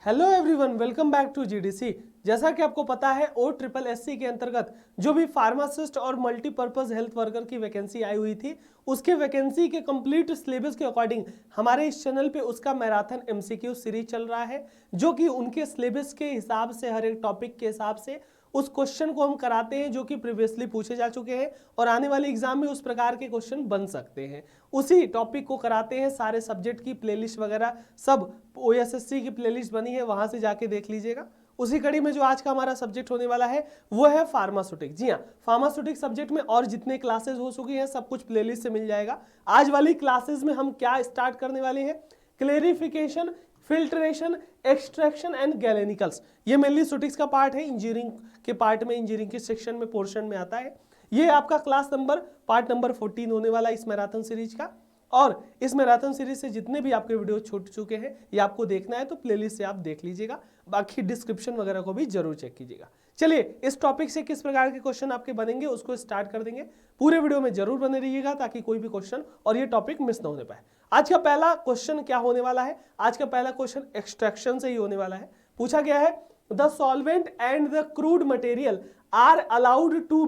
Hello everyone, welcome back to GDC. जैसा कि आपको पता है OSSSC के अंतर्गत जो भी फार्मासिस्ट और मल्टीपर्पज हेल्थ वर्कर की वैकेंसी आई हुई थी, उसके वैकेंसी के कंप्लीट सिलेबस के अकॉर्डिंग हमारे इस चैनल पे उसका मैराथन MCQ सीरीज चल रहा है, जो कि उनके सिलेबस के हिसाब से हर एक टॉपिक के हिसाब से उस क्वेश्चन को हम कराते हैं जो कि प्रीवियसली पूछे जा चुके हैं और आने वाले एग्जाम में उस प्रकार के क्वेश्चन बन सकते हैं। उसी टॉपिक को कराते हैं। सारे सब्जेक्ट की प्लेलिस्ट वगैरह सब OSSSC की प्लेलिस्ट बनी है, वहां से जाके देख लीजिएगा। उसी कड़ी में जो आज का हमारा सब्जेक्ट होने वाला है वो है फार्मास्यूटिक्स। जी हाँ, फार्मास्यूटिक्स सब्जेक्ट में और जितने क्लासेस हो चुकी हैं सब कुछ प्लेलिस्ट से मिल जाएगा। आज वाली क्लासेस में हम क्या स्टार्ट करने वाले हैं? Clarification, filtration, extraction and galenicals. ये मेनली स्यूटिक्स का पार्ट है, इंजीनियरिंग के पार्ट में, इंजीनियरिंग के सेक्शन में पोर्शन में आता है। ये आपका क्लास नंबर पार्ट नंबर 14 होने वाला है इस मैराथन सीरीज का। और इस मैराथन सीरीज से जितने भी आपके वीडियो छूट चुके हैं ये आपको देखना है तो प्लेलिस्ट से आप देख लीजिएगा, बाकी डिस्क्रिप्शन वगैरह को भी जरूर चेक कीजिएगा। चलिए, इस टॉपिक से किस प्रकार के क्वेश्चन आपके बनेंगे उसको स्टार्ट कर देंगे। पूरे वीडियो में जरूर बने रहिएगा ताकि कोई भी क्वेश्चन और ये टॉपिक मिस ना होने पाए। आज का पहला क्वेश्चन क्या होने वाला है? आज का पहला क्वेश्चन एक्सट्रैक्शन से ही होने वाला है। पूछा गया है the solvent and the crude material are allowed to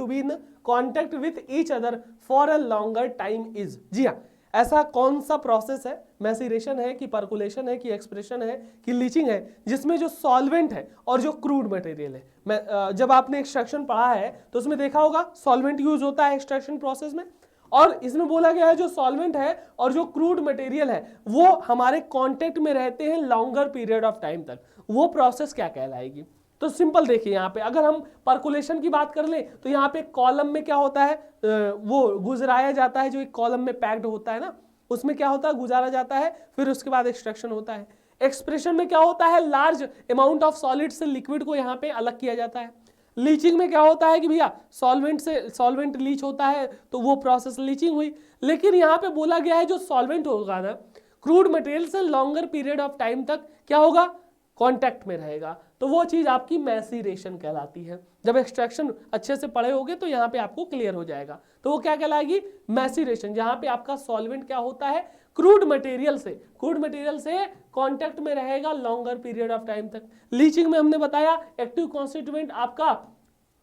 be in contact with each other for a longer time is. जी हाँ, ऐसा कौन सा प्रोसेस है? मैसीरेशन है कि पर्कुलेशन है कि एक्सप्रेशन है कि लीचिंग है, जिसमें जो सॉल्वेंट है और जो क्रूड मटेरियल है। जब आपने एक्सट्रैक्शन पढ़ा है तो उसमें देखा होगा सॉल्वेंट यूज होता है एक्सट्रैक्शन प्रोसेस में, और इसमें बोला गया है जो सॉल्वेंट है और जो क्रूड मटेरियल है वो हमारे कांटेक्ट में रहते हैं लॉन्गर पीरियड ऑफ टाइम तक। वो प्रोसेस क्या कहलाएगी? तो सिंपल देखिए, यहाँ पे अगर हम पर्कुलेशन की बात कर लें तो यहाँ पे कॉलम में क्या होता है, वो गुजराया जाता है, जो एक कॉलम में पैक्ड होता है ना, उसमें क्या होता है, गुजारा जाता है, फिर उसके बाद एक्सट्रैक्शन होता है। एक्सप्रेशन में क्या होता है, लार्ज अमाउंट ऑफ सॉलिड से लिक्विड को यहाँ पे अलग किया जाता है। लीचिंग में क्या होता है कि भैया सॉल्वेंट लीच होता है तो वो प्रोसेस लीचिंग हुई। लेकिन यहाँ पे बोला गया है जो सॉल्वेंट होगा ना क्रूड मटेरियल से लॉन्गर पीरियड ऑफ टाइम तक क्या होगा, कांटेक्ट में रहेगा, तो वो चीज आपकी मैसीरेशन कहलाती है। जब एक्सट्रैक्शन अच्छे से पढ़े होगे तो यहाँ पे आपको क्लियर हो जाएगा। तो वो क्या कहलाएगी, मैसीरेशन, जहां पे आपका सॉल्वेंट क्या होता है, क्रूड मटेरियल से कांटेक्ट में रहेगा लॉन्गर पीरियड ऑफ टाइम तक। लीचिंग में हमने बताया एक्टिव कॉन्स्टिट्यूएंट आपका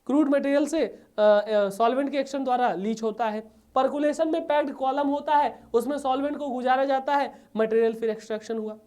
क्रूड मटेरियल से सॉल्वेंट के एक्शन द्वारा लीच होता है। पर्कुलेशन में पैक्ड कॉलम होता है, उसमें सॉल्वेंट को गुजारा जाता है, मटेरियल फिर एक्सट्रैक्शन हुआ।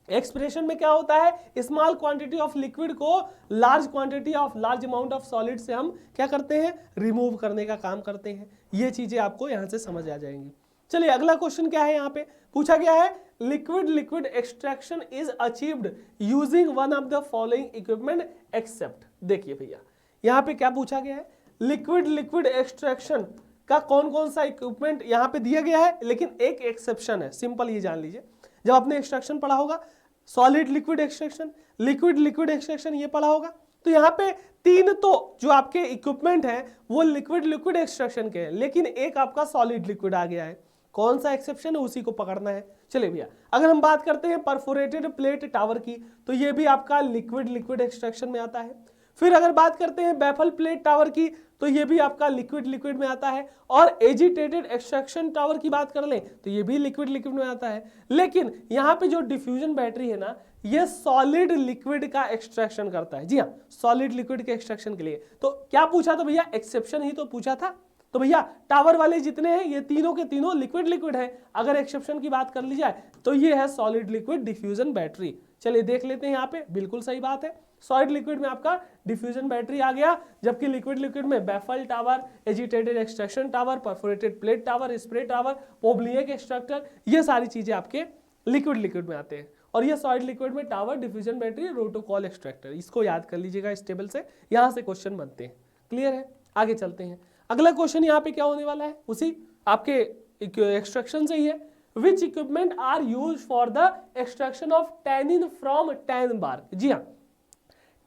एक्सप्रेशन में क्या होता है, स्मॉल क्वांटिटी ऑफ लिक्विड को लार्ज अमाउंट ऑफ सॉलिड से हम क्या करते हैं, रिमूव करने का काम करते हैं। ये चीजें आपको यहां से समझ आ जाएंगी। चलिए, अगला क्वेश्चन क्या है, यहाँ पे पूछा गया है liquid extraction is achieved using one of the following equipment except. देखिए भैया, यहाँ पे क्या पूछा गया है, लिक्विड एक्सट्रैक्शन का कौन कौन सा इक्विपमेंट यहाँ पे दिया गया है, लेकिन एक एक्सेप्शन है। सिंपल ये जान लीजिए, जब आपने एक्सट्रैक्शन पढ़ा होगा solid liquid extraction, liquid extraction ये पढ़ा होगा, तो यहाँ पे तीन तो जो आपके इक्विपमेंट हैं वो लिक्विड एक्सट्रैक्शन के हैं, लेकिन एक आपका सॉलिड लिक्विड आ गया है। कौन सा एक्सेप्शन है उसी को पकड़ना है। चलिए भैया, अगर हम बात करते हैं परफोरेटेड प्लेट टावर की तो ये भी आपका लिक्विड एक्सट्रैक्शन में आता है। फिर अगर बात करते हैं बैफल प्लेट टावर की तो ये भी आपका लिक्विड में आता है। और एजिटेटेड एक्सट्रैक्शन टावर की बात कर लें तो ये भी लिक्विड में आता है। लेकिन यहाँ पे जो डिफ्यूजन बैटरी है ना, ये सॉलिड लिक्विड का एक्सट्रैक्शन करता है। जी हाँ, सॉलिड लिक्विड के एक्सट्रैक्शन के लिए। तो क्या पूछा था भैया, एक्सेप्शन ही तो पूछा था। तो भैया टावर वाले जितने हैं ये तीनों के तीनों लिक्विड है। अगर एक्सेप्शन की बात कर ली जाए तो ये है सॉलिड लिक्विड डिफ्यूजन बैटरी। चलिए देख लेते हैं, यहाँ पे बिल्कुल सही बात है, सॉलिड लिक्विड में आपका डिफ्यूजन बैटरी आ गया, जबकि लिक्विड में baffle tower, agitated extraction tower, perforated plate tower, spray tower, Podbielniak extractor, ये सारी चीजें आपके लिक्विड में आते हैं। और ये सॉलिड लिक्विड में टावर, डिफ्यूजन बैटरी, रोटोकॉल एक्सट्रैक्टर, इसको याद कर लीजिएगा इस टेबल से, यहां से क्वेश्चन बनते हैं। क्लियर है? आगे चलते हैं। अगला क्वेश्चन यहाँ पे क्या होने वाला है, उसी आपके एक्सट्रैक्शन से ही है। Which equipment are use for the extraction of tannin from tan bark. जी हाँ,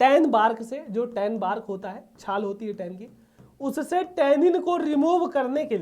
टैन बार्क से, जो टैन बार्क होता है, छाल होती है टैन की, उससे टैनिन को रिमूव करने के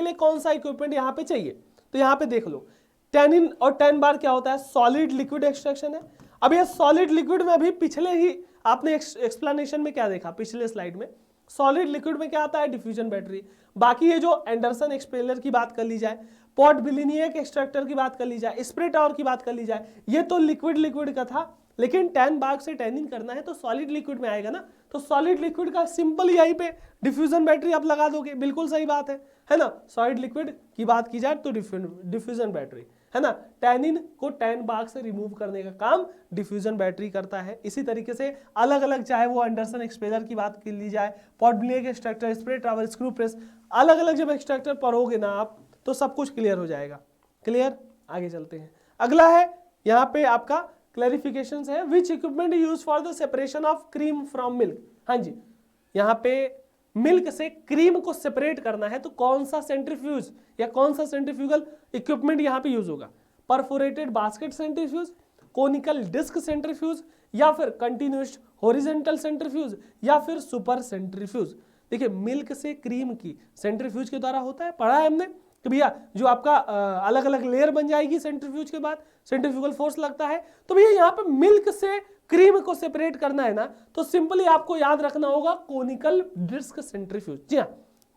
लिए कौन सा इक्विपमेंट यहाँ पे चाहिए? तो यहाँ पे देख लो, टैनिन और टैन बार क्या होता है, सॉलिड लिक्विड एक्सट्रैक्शन है। अब ये सॉलिड लिक्विड में अभी पिछले ही आपने एक्सप्लेनेशन में क्या देखा, पिछले स्लाइड में सॉलिड लिक्विड में क्या आता है, डिफ्यूजन बैटरी। बाकी ये जो एंडरसन एक्सपेलर की बात कर ली जाए, पॉट बिलिनियक एक्सट्रैक्टर की बात कर ली जाए, स्प्रे टावर की बात कर ली जाए, ये तो लिक्विड का था, लेकिन टैन बाग से टैनिंग करना है तो सॉलिड लिक्विड में आएगा ना, तो सॉलिड लिक्विड का सिंपल यहीं पे डिफ्यूजन बैटरी आप लगा दोगे, बिल्कुल सही बात है ना। सॉलिड लिक्विड की बात की जाए तो डिफ्यूजन बैटरी, है ना। टैनिन को टैन बाग से रिमूव करने का काम डिफ्यूजन बैटरी करता है। इसी तरीके से अलग अलग, चाहे वो एंडरसन एक्सपेलर की बात कर ली जाए, Podbielniak extractor, spray tower, screw press, अलग अलग जब एक्सट्रैक्टर पढ़ोगे ना आप तो सब कुछ क्लियर हो जाएगा। क्लियर, आगे चलते हैं। अगला है यहाँ पे आपका क्लैरिफिकेशंस है, which equipment use for the separation of cream from milk. हाँ जी, यहाँ पे मिल्क से क्रीम को सेपरेट करना है तो कौन सा सेंट्रीफ्यूज या कौन सा सेंट्रीफ्यूगल इक्विपमेंट यहाँ पे यूज होगा, perforated basket centrifuge, conical disc centrifuge, या फिर कंटिन्यूस हॉरिजॉन्टल सेंट्रीफ्यूज, या फिर सुपर सेंट्रीफ्यूज। देखिए मिल्क से क्रीम की सेंट्रीफ्यूज के द्वारा होता है, पढ़ा है हमने कि भैया जो आपका अलग अलग लेयर बन जाएगी सेंट्रीफ्यूज के बाद, सेंट्रीफ्यूगल फोर्स लगता है। तो भैया यहाँ पे मिल्क से क्रीम को सेपरेट करना है ना, तो सिंपली आपको याद रखना होगा कोनिकल डिस्क सेंट्रीफ्यूज। जी हाँ,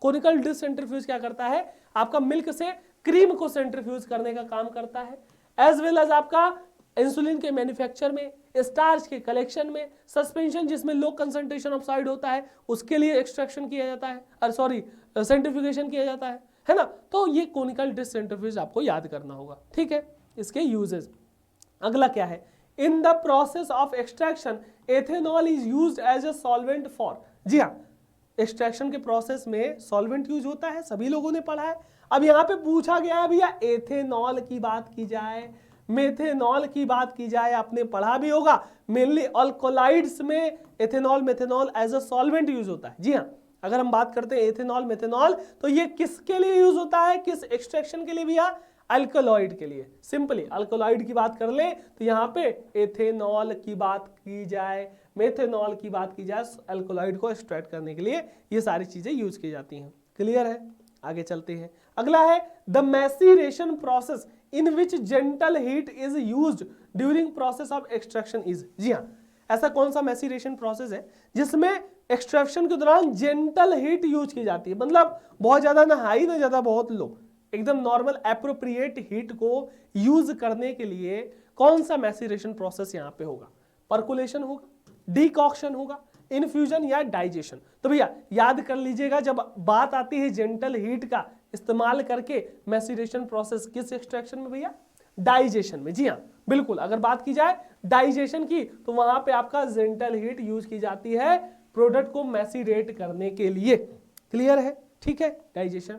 कोनिकल डिस्क सेंट्रीफ्यूज क्या करता है, आपका मिल्क से क्रीम को सेंट्रीफ्यूज करने का काम करता है, एज वेल एज आपका इंसुलिन के मैन्युफैक्चर में, स्टार्च के कलेक्शन में, सस्पेंशन जिसमें लो कंसंट्रेशन ऑफ सॉलिड होता है उसके लिए एक्सट्रैक्शन किया जाता है, सेंट्रीफ्यूगेशन किया जाता है ना। तो ये कोनिकल डिस्क सेंट्रीफ्यूज आपको याद करना होगा, ठीक है, इसके यूजेस। अगला क्या है, in the process of extraction ethanol is used as a solvent for. जी हाँ, एक्सट्रैक्शन के प्रोसेस में सॉल्वेंट यूज होता है, सभी लोगों ने पढ़ा है। अब यहाँ पे पूछा गया है भैया एथेनॉल की बात की जाए, मेथेनॉल की बात की जाए, आपने पढ़ा भी होगा, मेनली अल्कोलाइड्स में ethanol methanol as a solvent use होता है। जी हाँ, अगर हम बात करते हैं एथेनॉल मेथेनॉल तो ये किसके लिए यूज होता है, किस एक्सट्रैक्शन के लिए भैया, अल्कोलॉइड के लिए। सिंपली अल्कोलॉइड की बात कर ले तो यहाँ पे एथेनॉल की बात की जाए, मेथेनॉल की बात की जाए, अल्कोलॉइड को एक्सट्रैक्ट करने के लिए ये सारी चीजें यूज की जाती हैं। क्लियर है, आगे चलते हैं। अगला है the maceration process in which gentle heat is used during process of extraction is. जी हाँ, ऐसा कौन सा मैसीरेशन प्रोसेस है जिसमें एक्सट्रैक्शन के दौरान जेंटल हीट यूज की जाती है, मतलब बहुत ज्यादा ना हाई ना ज्यादा बहुत लो, एकदम नॉर्मल एप्रोप्रिएट हीट को यूज करने के लिए कौन सा मैसीरेशन प्रोसेस यहाँ पे होगा, पर्कुलेशन होगा, डिकॉक्शन होगा, इन्फ्यूजन या डाइजेशन। तो भैया याद कर लीजिएगा, जब बात आती है जेंटल हीट का इस्तेमाल करके मैसीरेशन प्रोसेस किस एक्सट्रैक्शन में भैया, डाइजेशन में। जी हाँ बिल्कुल, अगर बात की जाए डाइजेशन की तो वहां पे आपका जेंटल हीट यूज की जाती है प्रोडक्ट को मैसीरेट करने के लिए। क्लियर है, ठीक है, डाइजेशन।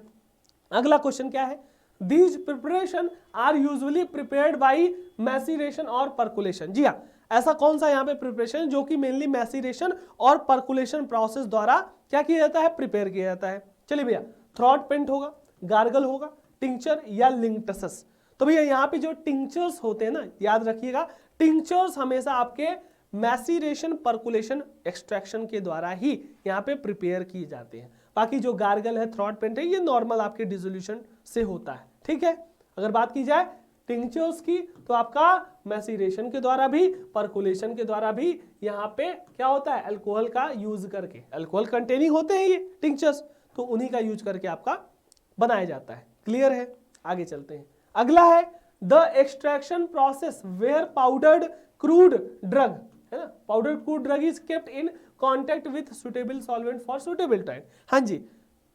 अगला क्वेश्चन क्या है, these preparation are usually prepared by maceration और पर्कुलेशन। जी हाँ, ऐसा कौन सा यहाँ पे प्रिपरेशन जो कि मेनली मैसीरेशन और पर्कुलेशन प्रोसेस द्वारा क्या किया जाता है, प्रिपेयर किया जाता है। चलिए भैया, थ्रॉट पेंट होगा, गार्गल होगा, टिंचर या लिंक्टसस। तो भैया यहाँ पे जो टिंचर्स होते हैं ना, याद रखिएगा, टिंचर्स हमेशा आपके मैसीरेशन पर्कुलेशन एक्सट्रैक्शन के द्वारा ही यहाँ पे प्रिपेयर किए जाते हैं। बाकी जो गार्गल है, थ्रॉट पेंट है, ये नॉर्मल आपके डिसोल्यूशन से होता है। ठीक है, अगर बात की जाए टिंचर्स की तो आपका मैसीरेशन के द्वारा भी, पर्कुलेशन के द्वारा भी यहाँ पे क्या होता है, अल्कोहल का यूज करके, अल्कोहल कंटेनिंग होते हैं ये टिंचर्स, तो उन्हीं का यूज करके आपका बनाया जाता है। क्लियर है, आगे चलते हैं। अगला है the extraction process where powdered crude drug, है ना, powdered crude drug is kept in contact with suitable solvent for suitable time. हाँ जी,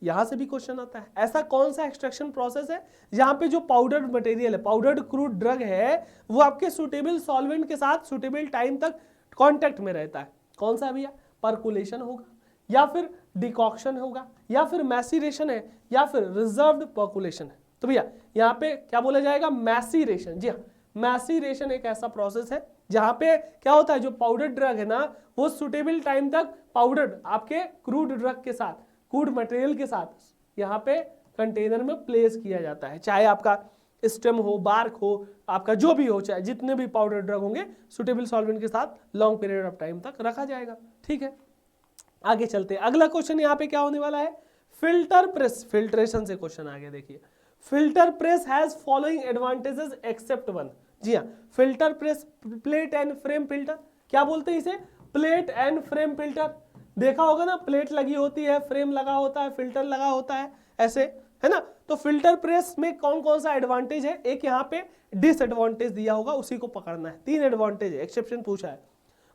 यहां से भी क्वेश्चन आता है, ऐसा कौन सा एक्सट्रैक्शन प्रोसेस है जहां पे जो पाउडर्ड मटेरियल है, पाउडर्ड क्रूड ड्रग है, वो आपके सुटेबल सॉल्वेंट के साथ सुटेबल टाइम तक कांटेक्ट में रहता है। कौन सा भैया, पर्कुलेशन होगा, या फिर डिकॉक्शन होगा, या फिर मैसीरेशन है, या फिर रिजर्व्ड पर्कुलेशन है। तो भैया यहाँ पे क्या बोला जाएगा, मैसीरेशन। जी हाँ, मैसीरेशन एक ऐसा प्रोसेस है जहां पे क्या होता है, जो पाउडर ड्रग है ना, वो सुटेबल टाइम तक पाउडर आपके क्रूड ड्रग के साथ, क्रूड मटेरियल के साथ यहाँ पे कंटेनर में प्लेस किया जाता है। चाहे आपका स्टेम हो, बार्क हो, आपका जो भी हो, चाहे जितने भी पाउडर ड्रग होंगे, सुटेबल सॉल्वेंट के साथ लॉन्ग पीरियड ऑफ टाइम तक रखा जाएगा। ठीक है, आगे चलते हैं। अगला क्वेश्चन यहाँ पे क्या होने वाला है, फिल्टर प्रेस, फिल्ट्रेशन से क्वेश्चन आ गया। देखिए, filter press has following advantages except one. जी हाँ, filter press, plate and frame filter, क्या बोलते हैं इसे, प्लेट एंड फ्रेम फिल्टर। देखा होगा ना, प्लेट लगी होती है, फ्रेम लगा होता है, फिल्टर लगा होता है, ऐसे, है ना। तो फिल्टर प्रेस में कौन कौन सा एडवांटेज है, एक यहाँ पे डिसएडवांटेज दिया होगा, उसी को पकड़ना है। 3 एडवांटेज है, एक्सेप्शन पूछा है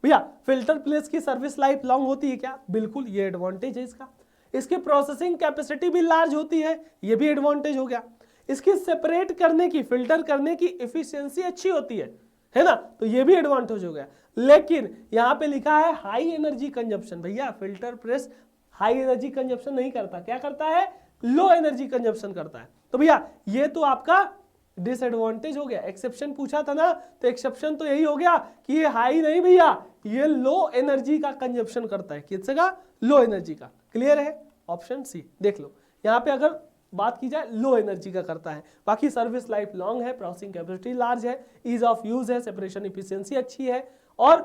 भैया। फिल्टर प्रेस की सर्विस लाइफ लॉन्ग होती है क्या, बिल्कुल, ये एडवांटेज है इसका। इसकी प्रोसेसिंग कैपेसिटी भी लार्ज होती है, ये भी एडवांटेज हो गया। इसकी सेपरेट करने की, फिल्टर करने की एफिशिएंसी अच्छी होती है ना, तो ये भी एडवांटेज हो गया। लेकिन यहाँ पे लिखा है हाई एनर्जी कंजप्शन, भैया filter press high energy consumption नहीं करता, क्या करता है, लो एनर्जी कंजप्शन करता है। तो भैया ये तो आपका डिसएडवांटेज हो गया। एक्सेप्शन पूछा था ना, तो एक्सेप्शन तो यही हो गया कि ये हाई नहीं भैया, ये लो एनर्जी का कंजप्शन करता है। किसका, लो एनर्जी का। क्लियर है, ऑप्शन सी देख लो। यहाँ पे अगर बात की जाए लो एनर्जी का करता है, बाकी सर्विस लाइफ लॉन्ग है, प्रोसेसिंग कैपेसिटी लार्ज है, ईज ऑफ यूज है, सेपरेशन इफिशियंसी अच्छी है, और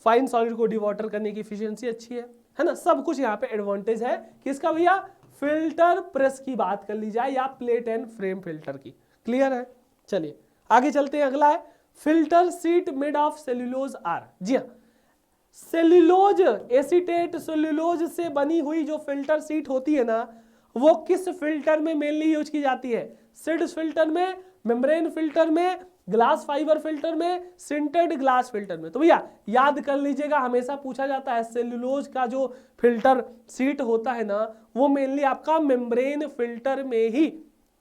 फाइन सॉलिड को डिवॉटर करने की इफिशियंसी अच्छी है ना। सब कुछ यहाँ पे एडवांटेज है किसका भैया, फिल्टर प्रेस की बात कर ली जाए या प्लेट एंड फ्रेम फिल्टर की। क्लियर है, चलिए आगे चलते हैं। अगला है filter sheet made of cellulose are. जी हाँ, सेल्यूलोज एसीटेट सेल्यूलोज से बनी हुई जो फिल्टर सीट होती है ना, वो किस फिल्टर में मेनली यूज की जाती है, सिड्स फिल्टर में, मेम्ब्रेन फिल्टर में, ग्लास फाइबर फिल्टर में, सिंटेड ग्लास फिल्टर में। तो भैया याद कर लीजिएगा, हमेशा पूछा जाता है सेल्यूलोज का जो फिल्टर सीट होता है ना, वो मेनली आपका मेम्ब्रेन फिल्टर में ही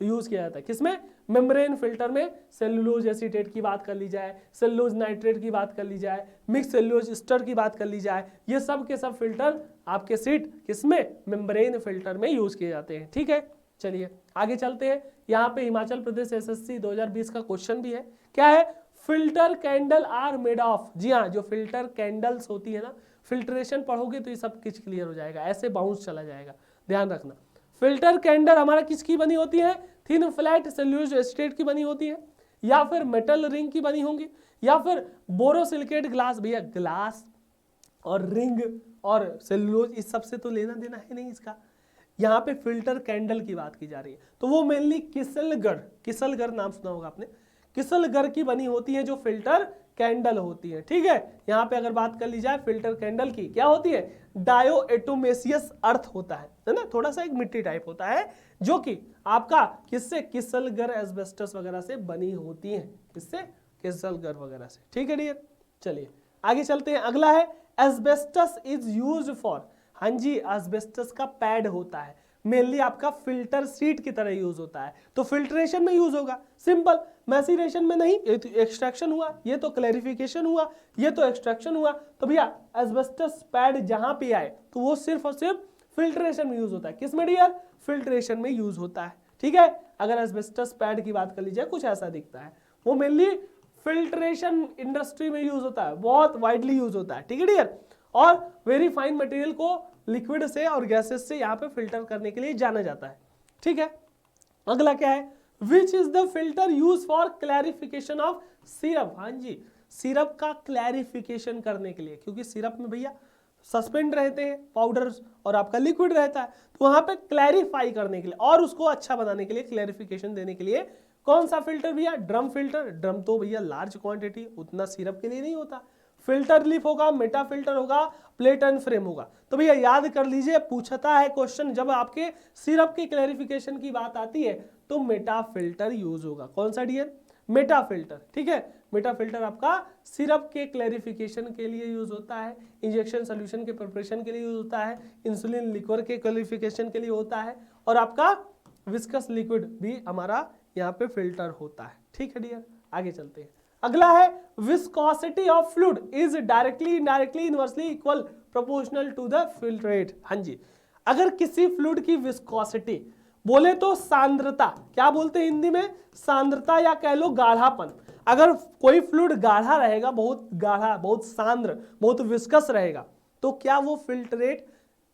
यूज किया जाता है। किसमें, मेम्ब्रेन फिल्टर में। सेल्यूलोज एसीटेट की बात कर ली जाए, सेल्यूलोज नाइट्रेट की बात कर ली जाए, मिक्स सेल्यूलोज एस्टर की बात कर ली जाए, ये सब के सब फिल्टर आपके सीट किसमें, मेम्ब्रेन फिल्टर में यूज किए जाते हैं। ठीक है, चलिए आगे चलते हैं। यहाँ पे हिमाचल प्रदेश एसएससी 2020 का क्वेश्चन भी है, क्या है, filter candle are made of. जी हाँ, जो फिल्टर कैंडल्स होती है ना, फिल्ट्रेशन पढ़ोगे तो ये सब कुछ क्लियर हो जाएगा, ऐसे बाउंस चला जाएगा, ध्यान रखना। फिल्टर कैंडल हमारा किसकी बनी होती है, थिन फ्लैट सेल्यूलोज एसीटेट की बनी होती है, या फिर मेटल रिंग की बनी होंगी, या फिर बोरोसिलिकेट ग्लास। भैया ग्लास और रिंग और सेल्यूलोज इस सब से तो लेना देना है नहीं इसका। यहाँ पे फिल्टर कैंडल की बात की जा रही है, तो वो मेनली किसलगर नाम सुना होगा आपने, किसलगर की बनी होती है जो फिल्टर कैंडल होती है। ठीक है, यहाँ पे अगर बात कर ली जाए फिल्टर कैंडल की, क्या होती है, डायोएटोमेसियस अर्थ होता है ना, थोड़ा सा एक मिट्टी टाइप होता है, जो कि आपका किससे, किसलगर एस्बेस्टस वगैरह से बनी होती है, किससे, किसलगर वगैरह से। ठीक है डियर, चलिए आगे चलते हैं। अगला है एस्बेस्टस इज यूज्ड फॉर। हाँ जी, एस्बेस्टस का पैड होता है, मेनली आपका फिल्टर सीट की तरह यूज होता है, तो फिल्ट्रेशन में यूज होगा, सिंपल। मैसीरेशन में नहीं, ये तो एक्सट्रैक्शन हुआ, ये तो क्लैरिफिकेशन हुआ, ये तो एक्सट्रैक्शन हुआ। तो भैया एस्बेस्टस पैड जहां पे आए तो वो सिर्फ और सिर्फ फिल्ट्रेशन में यूज होता है। किस में डियर, फिल्ट्रेशन में यूज होता है। ठीक है, अगर एस्बेस्टस पैड की बात कर लीजिए, कुछ ऐसा दिखता है, वो मेनली फिल्ट्रेशन इंडस्ट्री में यूज होता है, बहुत वाइडली यूज होता है। ठीक है डियर, और वेरी फाइन मटेरियल को लिक्विड से और गैसेस से यहाँ पे फिल्टर करने के लिए जाना जाता है। ठीक है, अगला क्या है, which is the filter use for clarification of syrup. हाँ जी, सिरप का क्लैरिफिकेशन करने के लिए, क्योंकि सिरप में भैया सस्पेंड रहते हैं पाउडर और आपका लिक्विड रहता है, तो वहां पे क्लैरिफाई करने के लिए और उसको अच्छा बनाने के लिए, क्लैरिफिकेशन देने के लिए कौन सा फिल्टर भैया, ड्रम फिल्टर। ड्रम तो भैया लार्ज क्वांटिटी, उतना सिरप के लिए नहीं होता। फिल्टर लीफ होगा, मेटा फिल्टर होगा, प्लेट एंड फ्रेम होगा। तो भैया याद कर लीजिए, पूछता है क्वेश्चन, जब आपके सिरप की क्लैरिफिकेशन की बात आती है तो मेटा फिल्टर यूज होगा। कौन सा डियर, मेटा फिल्टर। ठीक है, मेटा फिल्टर आपका सिरप के क्लैरिफिकेशन के लिए यूज होता है, इंजेक्शन सोल्यूशन के प्रिपरेशन के लिए यूज होता है, इंसुलिन लिक्वर के क्लैरिफिकेशन के लिए होता है, और आपका विस्कस लिक्विड भी हमारा यहाँ पे फिल्टर होता है। ठीक है डियर, आगे चलते हैं। अगला है viscosity of fluid is directly, indirectly, inversely equal proportional to the filled rate. हाँ जी, अगर किसी फ्लूइड की विस्कोसिटी बोले तो सांद्रता, क्या बोलते हैं हिंदी में, सांद्रता या कह लो गाढ़ापन। अगर कोई फ्लूइड गाढ़ा रहेगा, बहुत गाढ़ा, बहुत सांद्र, बहुत विस्कस रहेगा, तो क्या वो फिल्ट्रेट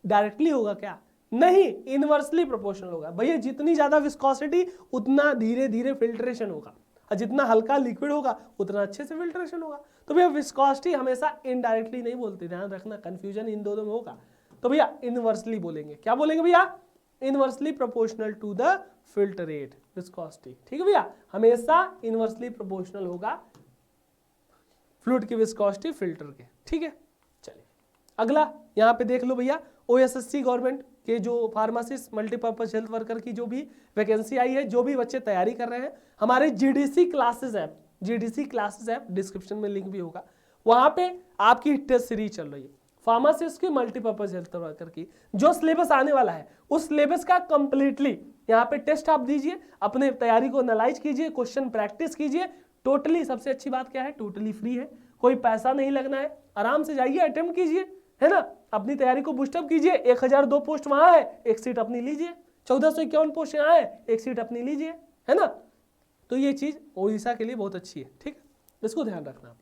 डायरेक्टली होगा, क्या नहीं, इनवर्सली प्रोपोर्शनल होगा। भैया जितनी ज्यादा विस्कोसिटी उतना धीरे धीरे फिल्ट्रेशन होगा, और जितना हल्का लिक्विड होगा उतना अच्छे से फिल्ट्रेशन होगा। तो भैया विस्कोसिटी हमेशा इनडायरेक्टली नहीं बोलते, ध्यान रखना, कंफ्यूजन इन दोनों में होगा। तो भैया इनवर्सली बोलेंगे, क्या बोलेंगे भैया, inversely proportional to the filter rate viscosity. ठीक है भैया, हमेशा इनवर्सली प्रोपोर्शनल होगा फ्लूइड की विस्कोसिटी फिल्टर के। ठीक है, चलिए अगला यहाँ पे देख लो भैया, OSSC गवर्नमेंट के जो फार्मासिस्ट मल्टीपर्पज हेल्थ वर्कर की जो भी वैकेंसी आई है, जो भी बच्चे तैयारी कर रहे हैं, हमारे GDC classes app, GDC classes app description में लिंक भी होगा, वहां पे आपकी टेस्ट सीरीज चल रही है फार्मासिस्ट की मल्टीपर्पज हेल्थ वर्कर की। जो सिलेबस आने वाला है उस सिलेबस का कंप्लीटली यहाँ पे टेस्ट आप दीजिए, अपने तैयारी को एनालाइज कीजिए, क्वेश्चन प्रैक्टिस कीजिए। टोटली सबसे अच्छी बात क्या है, टोटली फ्री है, कोई पैसा नहीं लगना है, आराम से जाइए अटेम्प्ट कीजिए, है ना, अपनी तैयारी को बूस्टअप कीजिए। 1002 पोस्ट वहां है, एक सीट अपनी लीजिए, 1451 पोस्ट यहाँ है, एक सीट अपनी लीजिए, है ना। तो ये चीज ओडिशा के लिए बहुत अच्छी है, ठीक है, इसको ध्यान रखना आप।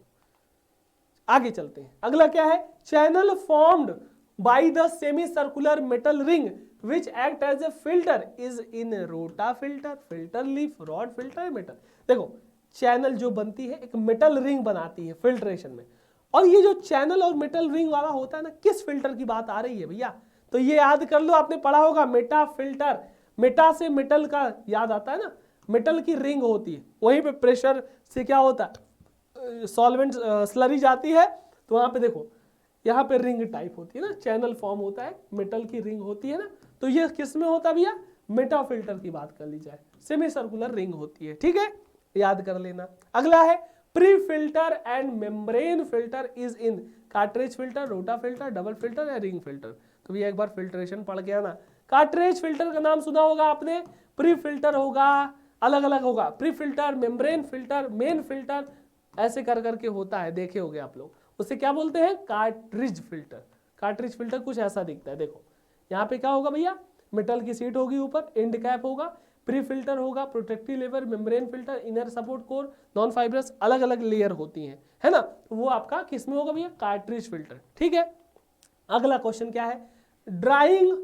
आगे चलते हैं, अगला क्या है, channel formed by the semi circular metal ring which act as a filter is in rotary filter, filter leaf, rod filter, metal. देखो चैनल जो बनती है एक मेटल रिंग बनाती है फिल्ट्रेशन में, और ये जो चैनल और मेटल रिंग वाला होता है ना, किस फिल्टर की बात आ रही है भैया, तो ये याद कर लो, आपने पढ़ा होगा मेटा फिल्टर, मेटा से मेटल का याद आता है ना, मेटल की रिंग होती है, वहीं पे प्रेशर से क्या होता है, सॉल्वेंट स्लरी जाती है, तो वहां पे देखो यहाँ पे रिंग टाइप होती है ना, चैनल फॉर्म होता है, मेटल की रिंग होती है ना, तो ये किस में होता है भैया, मेटा फिल्टर की बात कर ली जाए, सेमी सर्कुलर रिंग होती है, ठीक है, याद कर लेना। अगला है pre filter and membrane filter is in cartridge filter, रोटा फिल्टर, डबल फिल्टर या रिंग फिल्टर। तो भैया एक बार फिल्ट्रेशन पढ़ के आना। कार्ट्रिज फिल्टर का नाम सुना होगा आपने, प्री फिल्टर होगा, अलग अलग होगा, pre filter, membrane filter, main filter, ऐसे कर करके होता है, देखे होंगे आप लोग। उसे क्या बोलते हैं, कार्ट्रिज फिल्टर। कार्ट्रिज फिल्टर कुछ ऐसा दिखता है, देखो यहाँ पे क्या होगा भैया, मेटल की सीट होगी, ऊपर एंड कैप होगा, प्री फिल्टर होगा, protective layer, membrane filter, inner support core, non fibrous, अलग अलग लेयर होती हैं, है ना, वो आपका किस में होगा भैया, कार्ट्रिज फिल्टर, ठीक है। अगला क्वेश्चन क्या है, drying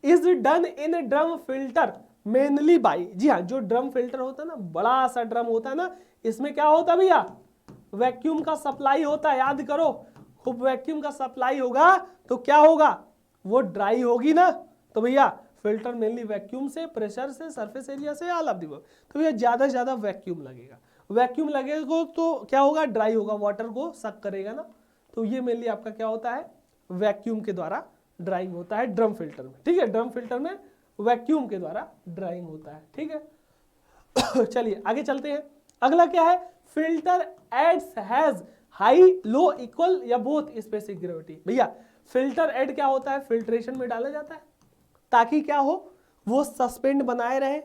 is done in drum filter mainly by, जी हाँ, जो ड्रम फिल्टर होता है ना, बड़ा सा ड्रम होता है ना, इसमें क्या होता है भैया, वैक्यूम का सप्लाई होता है, याद करो, खूब वैक्यूम का सप्लाई होगा तो क्या होगा, वो ड्राई होगी ना, तो भैया फिल्टर मेनली वैक्यूम से, प्रेशर से, सरफेस एरिया से, ऑल ऑफ द अबव। तो भैया ज्यादा से ज्यादा वैक्यूम लगेगा, वैक्यूम लगेगा तो क्या होगा, ड्राई होगा, वाटर को सक करेगा ना, तो ये मेनली आपका क्या होता है, वैक्यूम के द्वारा ड्राइंग होता है ड्रम फिल्टर में, ठीक है, ड्रम फिल्टर में वैक्यूम के द्वारा ड्राइंग होता है, ठीक है। चलिए आगे चलते हैं, अगला क्या है, filter aids has high, low, equal या बोथ स्पेसिफिक ग्रेविटी। भैया फिल्टर एड क्या होता है, फिल्ट्रेशन में डाला जाता है ताकि क्या हो, वो सस्पेंड बनाए रहे,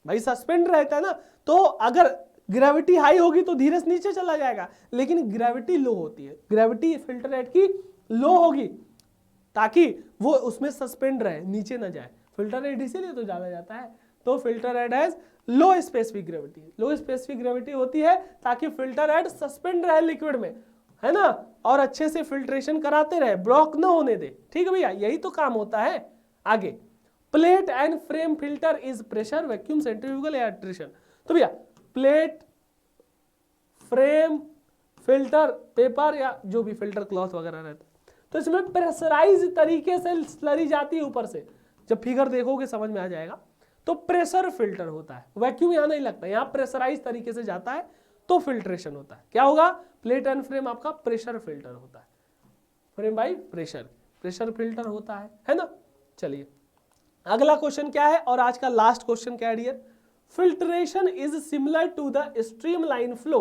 भाई सस्पेंड रहता है ना, तो अगर ग्रेविटी हाई होगी तो धीरे से नीचे चला जाएगा, लेकिन ग्रेविटी लो होती है, ग्रेविटी फिल्टर एड की लो होगी ताकि वो उसमें सस्पेंड रहे, नीचे ना जाए, फिल्टर एड इसीलिए तो डाला जाता है। तो filter aid has low specific gravity, low specific gravity होती है ताकि फिल्टर एड सस्पेंड रहे लिक्विड में, है ना, और अच्छे से फिल्ट्रेशन कराते रहे, ब्लॉक ना होने दे, ठीक है भैया, यही तो काम होता है। आगे, plate and frame filter is pressure, vacuum, centrifugal या एट्रिशन। तो भैया प्लेट, फ्रेम, फिल्टर, पेपर या जो भी फिल्टर क्लॉथ वगैरह रहता है, तो इसमें प्रेशराइज तरीके से स्लरी जाती है ऊपर से, जब फिगर देखोगे समझ में आ जाएगा, तो प्रेशर फिल्टर होता है, वैक्यूम यहां नहीं लगता, यहां प्रेशराइज तरीके से जाता है तो फिल्ट्रेशन होता है। क्या होगा, प्लेट एंड फ्रेम आपका प्रेशर फिल्टर होता है, frame by pressure, pressure filter होता है ना। चलिए अगला क्वेश्चन क्या है, और आज का लास्ट क्वेश्चन क्या है dear, filtration is similar to the streamline flow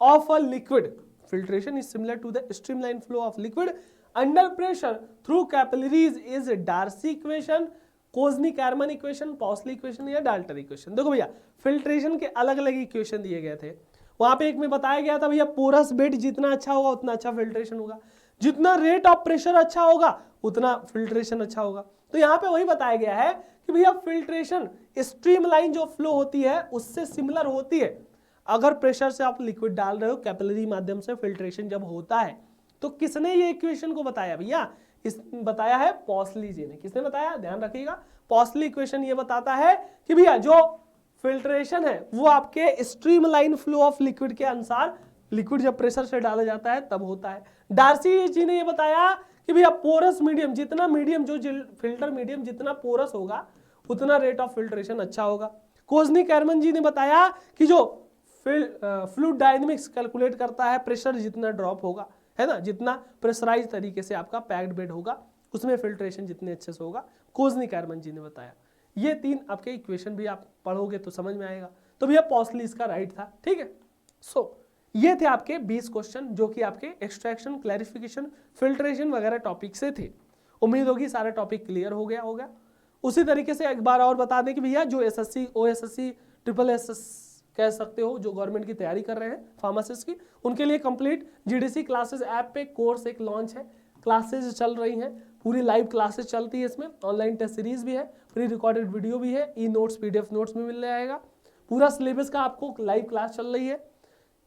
of a liquid, filtration is similar to the streamline flow of liquid under pressure through capillaries is Darcy equation, Kozeny Carman equation, Poiseuille equation या Dalton equation. देखो भैया filtration के अलग अलग equation दिए गए थे, वहां पे एक में बताया गया था भैया पोरस बेड जितना अच्छा होगा उतना अच्छा फिल्ट्रेशन होगा, जितना रेट ऑफ प्रेशर अच्छा होगा उतना फिल्ट्रेशन अच्छा होगा। तो यहाँ पे वही बताया गया है कि भैया फिल्ट्रेशन स्ट्रीमलाइन जो फ्लो होती है उससे सिमिलर होती है। अगर प्रेशर से आप लिक्विड डाल रहे हो कैपिलरी माध्यम से फिल्ट्रेशन जब होता है, तो किसने ये इक्वेशन को बताया भैया, इस बताया है पॉसली जी ने। किसने बताया, ध्यान रखिएगा, पॉसली इक्वेशन ये बताता है कि भैया जो फिल्ट्रेशन है वो आपके स्ट्रीमलाइन फ्लो ऑफ लिक्विड के अनुसार, लिक्विड जब प्रेशर से डाला जाता है तब होता है। डार्सी जी ने ये बताया कि भैया पोरस मीडियम, जितना मीडियम जो फिल्टर मीडियम जितना पोरस होगा उतना रेट ऑफ फिल्ट्रेशन अच्छा होगा। क़ोज़नी-कैरमन जी ने बताया कि जो फ्लूइड डायनेमिक्स कैलकुलेट करता है प्रेशर जितना ड्रॉप होगा, है ना, जितना प्रेशराइज तरीके से आपका पैक्ड बेड होगा उसमें फिल्ट्रेशन जितने अच्छे से होगा, 𝘂𝙋𝘖𝑗 जी ने बताया। ये 3 आपके इक्वेशन भी आप पढ़ोगे तो समझ में आएगा। तो भैया पॉस्टली इसका राइट था, ठीक है। सो ये थे आपके 20 क्वेश्चन जो कि आपके एक्सट्रैक्शन, क्लैरिफिकेशन, फिल्ट्रेशन वगैरह टॉपिक से थे। उम्मीद होगी सारा टॉपिक क्लियर हो गया होगा। उसी तरीके से एक बार और बता दें कि भैया जो एसएससी, ओएसएससी, SSS कह सकते हो, जो गवर्नमेंट की तैयारी कर रहे हैं फार्मासिस्ट की, उनके लिए कंप्लीट जीडीसी क्लासेस ऐप पे कोर्स एक लॉन्च है, क्लासेज चल रही हैं, पूरी लाइव क्लासेस चलती है, इसमें ऑनलाइन टेस्ट सीरीज भी है, प्री रिकॉर्डेड वीडियो भी है, ई नोट्स PDF नोट्स में मिल जाएगा, पूरा सिलेबस का आपको लाइव क्लास चल रही है।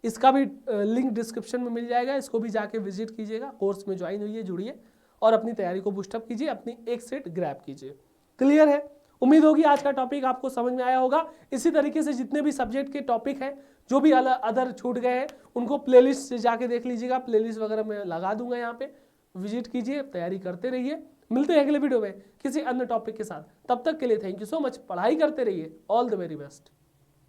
इसका भी लिंक डिस्क्रिप्शन में मिल जाएगा, इसको भी जाके विजिट कीजिएगा, कोर्स में ज्वाइन होइए, जुड़िए और अपनी तैयारी को बूस्टअप कीजिए, अपनी एक सेट ग्रैब कीजिए। क्लियर है? उम्मीद होगी आज का टॉपिक आपको समझ में आया होगा। इसी तरीके से जितने भी सब्जेक्ट के टॉपिक हैं जो भी अदर छूट गए हैं उनको प्लेलिस्ट से जाके देख लीजिएगा, प्लेलिस्ट वगैरह मैं लगा दूंगा, यहाँ पे विजिट कीजिए, तैयारी करते रहिए। मिलते हैं अगले वीडियो में किसी अन्य टॉपिक के साथ, तब तक के लिए थैंक यू सो मच। पढ़ाई करते रहिए, ऑल द वेरी बेस्ट।